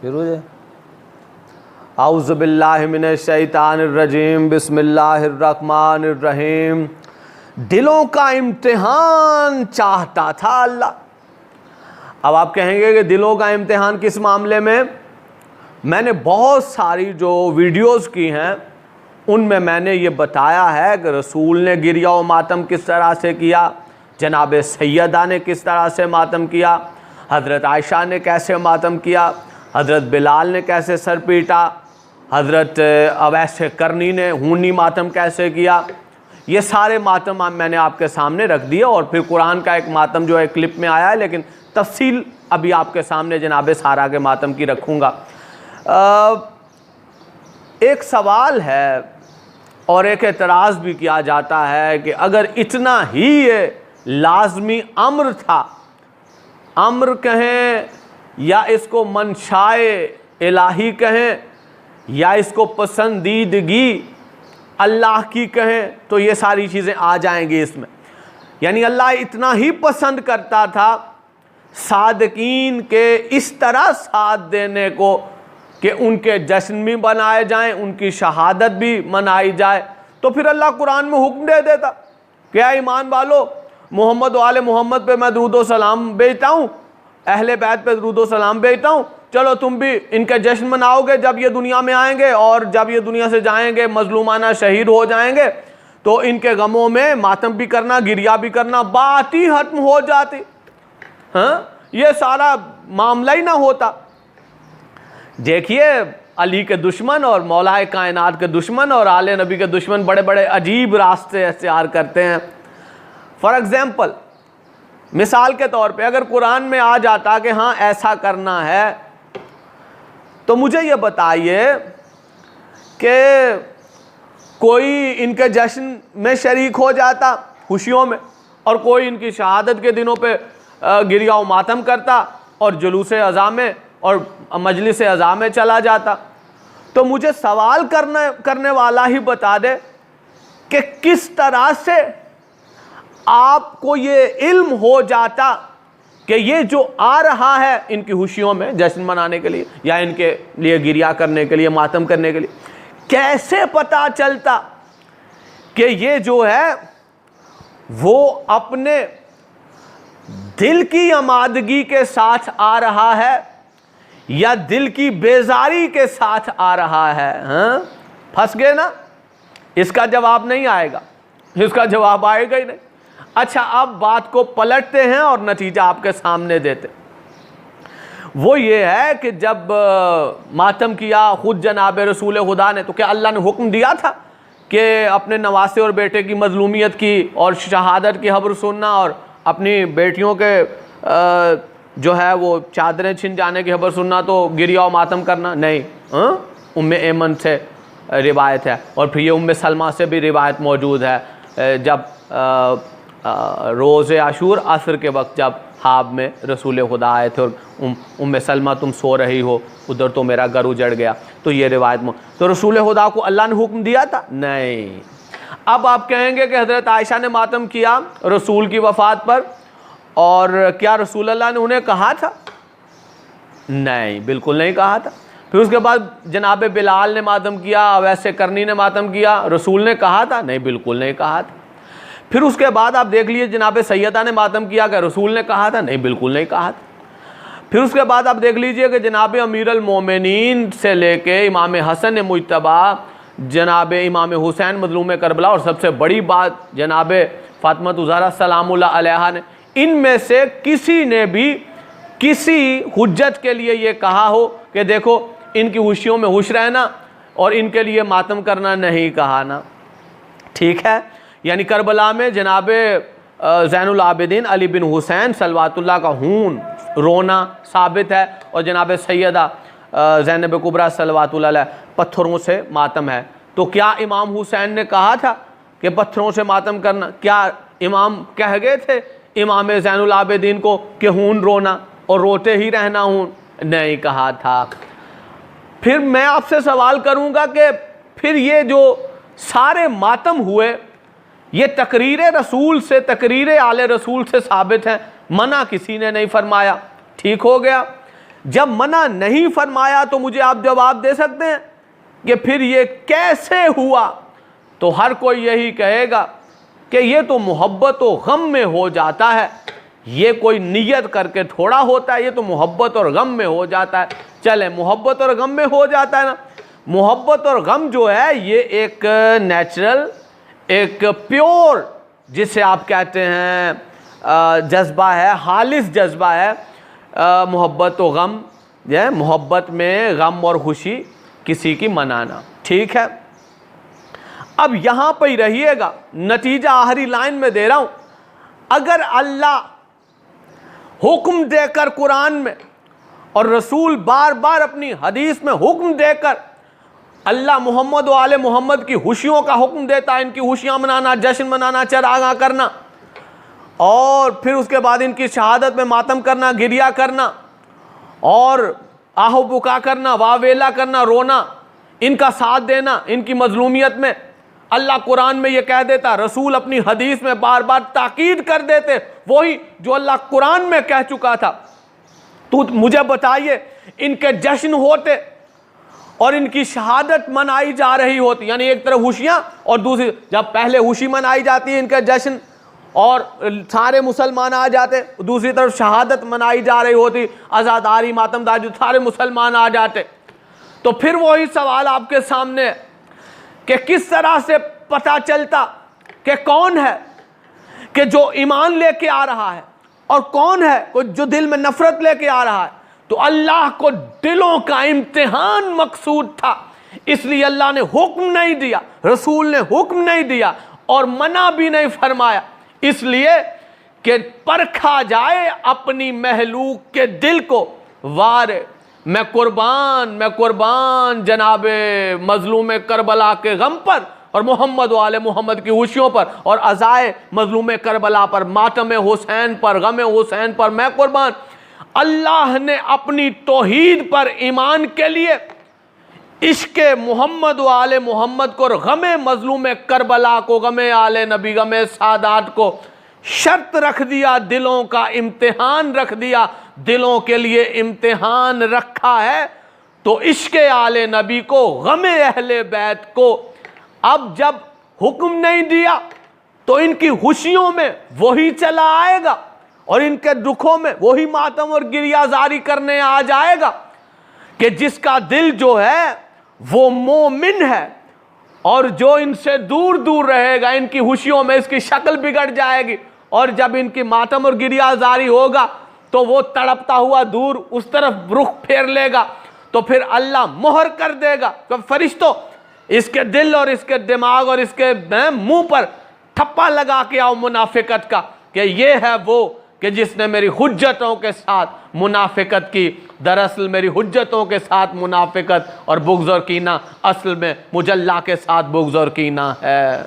پھر ہو جائے اعوذ باللہ من الشیطان الرجیم بسم اللہ الرحمن الرحیم۔ دلوں کا امتحان چاہتا تھا اللہ۔ اب آپ کہیں گے کہ دلوں کا امتحان کس معاملے میں نے بہت ساری جو ویڈیوز کی ہیں ان میں نے یہ بتایا ہے کہ رسول نے گریہ و ماتم کس طرح سے کیا، جناب سیدہ نے کس طرح سے ماتم کیا، حضرت عائشہ نے کیسے ماتم کیا، حضرت بلال نے کیسے سر پیٹا، حضرت اویس کرنی نے ہونی ماتم کیسے کیا۔ یہ سارے ماتم میں نے آپ کے سامنے رکھ دیے، اور پھر قرآن کا ایک ماتم جو ہے کلپ میں آیا ہے، لیکن تفصیل ابھی آپ کے سامنے جناب سارہ کے ماتم کی رکھوں گا۔ ایک سوال ہے اور ایک اعتراض بھی کیا جاتا ہے کہ اگر اتنا ہی یہ لازمی امر تھا، امر کہیں یا اس کو منشائے الہی کہیں یا اس کو پسندیدگی اللہ کی کہیں، تو یہ ساری چیزیں آ جائیں گی اس میں۔ یعنی اللہ اتنا ہی پسند کرتا تھا صادقین کے اس طرح ساتھ دینے کو کہ ان کے جشن بھی منائے جائیں، ان کی شہادت بھی منائی جائے، تو پھر اللہ قرآن میں حکم دے دیتا کہ اے ایمان والو، محمد و آل محمد پہ میں درود و سلام بھیجتا ہوں، اہل بیت پہ درود و سلام بھیجتا ہوں، چلو تم بھی ان کے جشن مناؤ گے جب یہ دنیا میں آئیں گے، اور جب یہ دنیا سے جائیں گے مظلومانہ شہید ہو جائیں گے تو ان کے غموں میں ماتم بھی کرنا، گریہ بھی کرنا، بات ہی ختم ہو جاتی، ہاں یہ سارا معاملہ ہی نہ ہوتا۔ دیکھیے علی کے دشمن اور مولا کائنات کے دشمن اور آل نبی کے دشمن بڑے بڑے عجیب راستے اختیار کرتے ہیں۔ فار ایگزامپل، مثال کے طور پہ اگر قرآن میں آ جاتا کہ ہاں ایسا کرنا ہے، تو مجھے یہ بتائیے کہ کوئی ان کے جشن میں شریک ہو جاتا خوشیوں میں، اور کوئی ان کی شہادت کے دنوں پہ گریہ و ماتم کرتا اور جلوس عزا میں اور مجلس عزا میں چلا جاتا، تو مجھے سوال کرنے والا ہی بتا دے کہ کس طرح سے آپ کو یہ علم ہو جاتا کہ یہ جو آ رہا ہے ان کی خوشیوں میں جشن منانے کے لیے یا ان کے لیے گریہ کرنے کے لیے ماتم کرنے کے لیے، کیسے پتا چلتا کہ یہ جو ہے وہ اپنے دل کی آمادگی کے ساتھ آ رہا ہے یا دل کی بیزاری کے ساتھ آ رہا ہے؟ ہاں پھنس گئے نا؟ اس کا جواب نہیں آئے گا، اس کا جواب آئے گا ہی نہیں۔ اچھا اب بات کو پلٹتے ہیں اور نتیجہ آپ کے سامنے دیتے۔ وہ یہ ہے کہ جب ماتم کیا خود جناب رسول خدا نے، تو کیا اللہ نے حکم دیا تھا کہ اپنے نواسے اور بیٹے کی مظلومیت کی اور شہادت کی خبر سننا اور اپنی بیٹیوں کے جو ہے وہ چادریں چھن جانے کی خبر سننا تو گریہ و ماتم کرنا؟ نہیں، ام ایمن سے روایت ہے، اور پھر یہ ام سلمہ سے بھی روایت موجود ہے، جب روز عاشور عصر کے وقت جب خواب میں رسول خدا آئے تھے اور ام سلمہ تم سو رہی ہو، ادھر تو میرا گھر اجڑ گیا، تو یہ روایت تو رسول خدا کو اللہ نے حکم دیا تھا؟ نہیں۔ اب آپ کہیں گے کہ حضرت عائشہ نے ماتم کیا رسول کی وفات پر، اور کیا رسول اللہ نے انہیں کہا تھا؟ نہیں، بالکل نہیں کہا تھا۔ پھر اس کے بعد جناب بلال نے ماتم کیا، اویس کرنی نے ماتم کیا، رسول نے کہا تھا؟ نہیں، بالکل نہیں کہا تھا۔ پھر اس کے بعد آپ دیکھ لیجئے جناب سیدہ نے ماتم کیا، کہ رسول نے کہا تھا؟ نہیں، بالکل نہیں کہا تھا۔ پھر اس کے بعد آپ دیکھ لیجئے کہ جناب امیر المومنین سے لے کے امام حسن مجتبی، جناب امام حسین مظلوم کربلا، اور سب سے بڑی بات جناب فاطمہ الزہرا سلام اللہ علیہا نے، ان میں سے کسی نے بھی کسی حجت کے لیے یہ کہا ہو کہ دیکھو ان کی خوشیوں میں خوش رہنا اور ان کے لیے ماتم کرنا نہیں کہا نا؟ ٹھیک ہے، یعنی کربلا میں جناب زین العابدین علی بن حسین صلوات اللہ کا خون رونا ثابت ہے، اور جناب سیدہ زینب کبریٰ صلوات اللہ علیہ پتھروں سے ماتم ہے۔ تو کیا امام حسین نے کہا تھا کہ پتھروں سے ماتم کرنا؟ کیا امام کہہ گئے تھے امام زین العابدین کو کہ خون رونا اور روتے ہی رہنا خون؟ نہیں کہا تھا۔ پھر میں آپ سے سوال کروں گا کہ پھر یہ جو سارے ماتم ہوئے یہ تقریر رسول سے، تقریر آل رسول سے ثابت ہیں، منع کسی نے نہیں فرمایا، ٹھیک ہو گیا۔ جب منع نہیں فرمایا تو مجھے آپ جواب دے سکتے ہیں کہ پھر یہ کیسے ہوا؟ تو ہر کوئی یہی کہے گا کہ یہ تو محبت و غم میں ہو جاتا ہے، یہ کوئی نیت کر کے تھوڑا ہوتا ہے، یہ تو محبت اور غم میں ہو جاتا ہے۔ چلیں محبت اور غم میں ہو جاتا ہے نا، محبت اور غم جو ہے یہ ایک نیچرل، ایک پیور، جسے آپ کہتے ہیں جذبہ ہے، خالص جذبہ ہے محبت و غم، یہ محبت میں غم اور خوشی کسی کی منانا، ٹھیک ہے۔ اب یہاں پہ ہی رہیے گا، نتیجہ آخری لائن میں دے رہا ہوں۔ اگر اللہ حکم دے کر قرآن میں اور رسول بار بار اپنی حدیث میں حکم دے کر اللہ محمد و آل محمد کی خوشیوں کا حکم دیتا ہے، ان کی خوشیاں منانا، جشن منانا، چراغاں کرنا، اور پھر اس کے بعد ان کی شہادت میں ماتم کرنا، گریہ کرنا، اور آہ و بکا کرنا، واویلا کرنا، رونا، ان کا ساتھ دینا ان کی مظلومیت میں، اللہ قرآن میں یہ کہہ دیتا، رسول اپنی حدیث میں بار بار تاکید کر دیتے وہی جو اللہ قرآن میں کہہ چکا تھا۔ تو مجھے بتائیے ان کے جشن ہوتے اور ان کی شہادت منائی جا رہی ہوتی، یعنی ایک طرف خوشیاں اور دوسری، جب پہلے خوشی منائی جاتی ہے ان کے جشن اور سارے مسلمان آ جاتے، دوسری طرف شہادت منائی جا رہی ہوتی، عزاداری، ماتم داری، سارے مسلمان آ جاتے، تو پھر وہی سوال آپ کے سامنے ہے کہ کس طرح سے پتہ چلتا کہ کون ہے کہ جو ایمان لے کے آ رہا ہے اور کون ہے جو دل میں نفرت لے کے آ رہا ہے؟ تو اللہ کو دلوں کا امتحان مقصود تھا، اس لیے اللہ نے حکم نہیں دیا، رسول نے حکم نہیں دیا اور منع بھی نہیں فرمایا، اس لیے کہ پرکھا جائے اپنی محلوق کے دل کو۔ وارے میں قربان جناب مظلوم کربلا کے غم پر اور محمد و آل محمد کی خوشیوں پر اور عزائے مظلوم کربلا پر، ماتم حسین پر، غم حسین پر میں قربان۔ اللہ نے اپنی توحید پر ایمان کے لیے عشق محمد و آل محمد کو اور غم مظلوم کربلا کو، غم آل نبی، غم سادات کو شرط رکھ دیا، دلوں کا امتحان رکھ دیا، دلوں کے لیے امتحان رکھا ہے تو عشق آل نبی کو، غم اہل بیت کو۔ اب جب حکم نہیں دیا تو ان کی خوشیوں میں وہی چلا آئے گا اور ان کے دکھوں میں وہی ماتم اور گریہ زاری کرنے آ جائے گا کہ جس کا دل جو ہے وہ مومن ہے، اور جو ان سے دور دور رہے گا ان کی خوشیوں میں اس کی شکل بگڑ جائے گی، اور جب ان کی ماتم اور گریہ زاری ہوگا تو وہ تڑپتا ہوا دور اس طرف رخ پھیر لے گا، تو پھر اللہ مہر کر دے گا کہ فرشتوں اس کے دل اور اس کے دماغ اور اس کے منہ پر ٹھپا لگا کے آؤ منافقت کا، کہ یہ ہے وہ کہ جس نے میری حجتوں کے ساتھ منافقت کی۔ دراصل میری حجتوں کے ساتھ منافقت اور بغض اور کینہ اصل میں مجلہ کے ساتھ بغض اور کینہ ہے۔